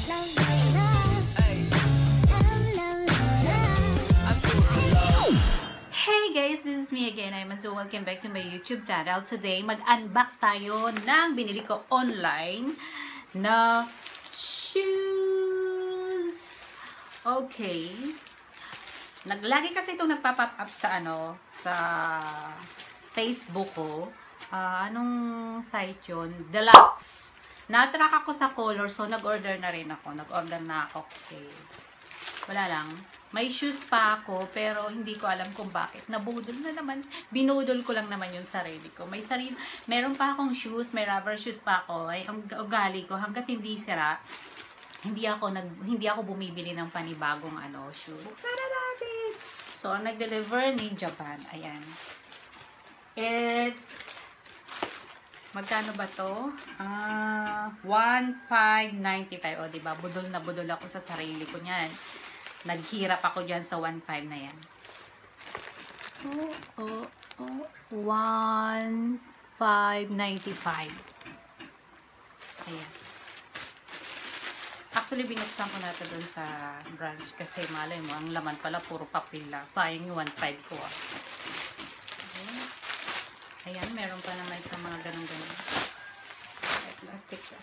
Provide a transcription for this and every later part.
Hey guys, this is me again. I'm Azu. Welcome back to my YouTube channel. Today, mag-unbox tayo ng binili ko online na shoes. Okay. Lagi kasi itong nagpa-pop up sa sa Facebook ko. Anong site yun? Deluxe. Na-attract ako sa color, so nag-order na rin ako. Nag-order na ako kasi wala lang. May shoes pa ako, pero hindi ko alam kung bakit. Nabudol na naman. Binudol ko lang naman yung sarili ko. Meron pa akong shoes, may rubber shoes pa ako. Ay, ang ugali ko, hanggat hindi sira, hindi ako bumibili ng panibagong shoes. Buksan na natin! So, nag-deliver ni Japan. Ayan. It's magkano ba to? 1,595. O, diba? Budol na budol ako sa sarili ko niyan. Naghirap ako dyan sa 1,500 na yan. 1,595. Ayan. Actually, binuksan ko na ito dun sa branch kasi malay mo, ang laman pala puro papel lang. Sayang yung 1,500 ko. Ayan, meron pa naman itong mga ganun-ganun. Plastic. Ito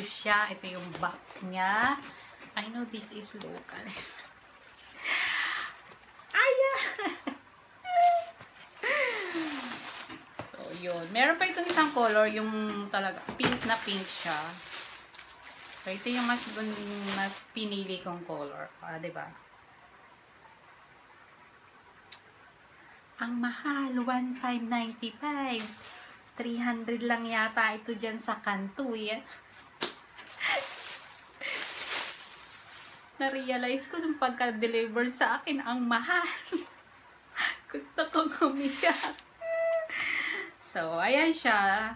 siya. Ito yung box niya. I know this is local. Ayan! So, yun. Meron pa itong isang color, yung talaga pink na pink siya. So, ito yung mas pinili kong color. Diba? Ang mahal, 1,595. 300 lang yata ito dyan sa kanto, eh. Na-realize ko nung pagka-deliver sa akin, ang mahal. Gusto kong umiyak. So, ayan siya.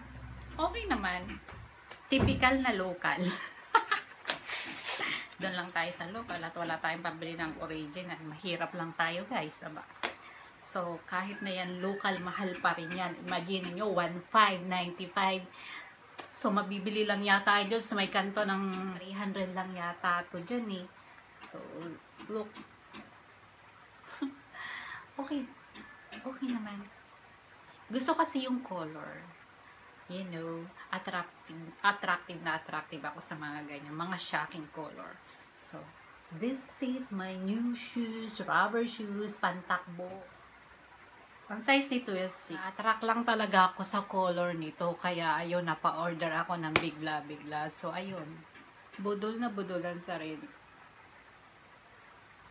Okay naman. Typical na local. Doon lang tayo sa local at wala tayong pabili ng original. Mahirap lang tayo, guys. Diba? So, kahit na yan local, mahal pa rin yan. Imagine nyo, 1,595. So, mabibili lang yata dyan sa may kanto ng 300 lang yata ito dyan eh. So, look. Okay. Okay naman. Gusto kasi yung color. You know, attractive ako sa mga ganyan. Mga shocking color. So, this is my new shoes, rubber shoes, pantakbo. Ang size nito is 6. Na-attract lang talaga ako sa color nito. Kaya, ayun, napa-order ako ng bigla-bigla. So, ayun. Budol na budol ang sarili.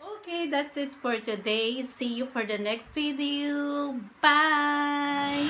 Okay, that's it for today. See you for the next video. Bye!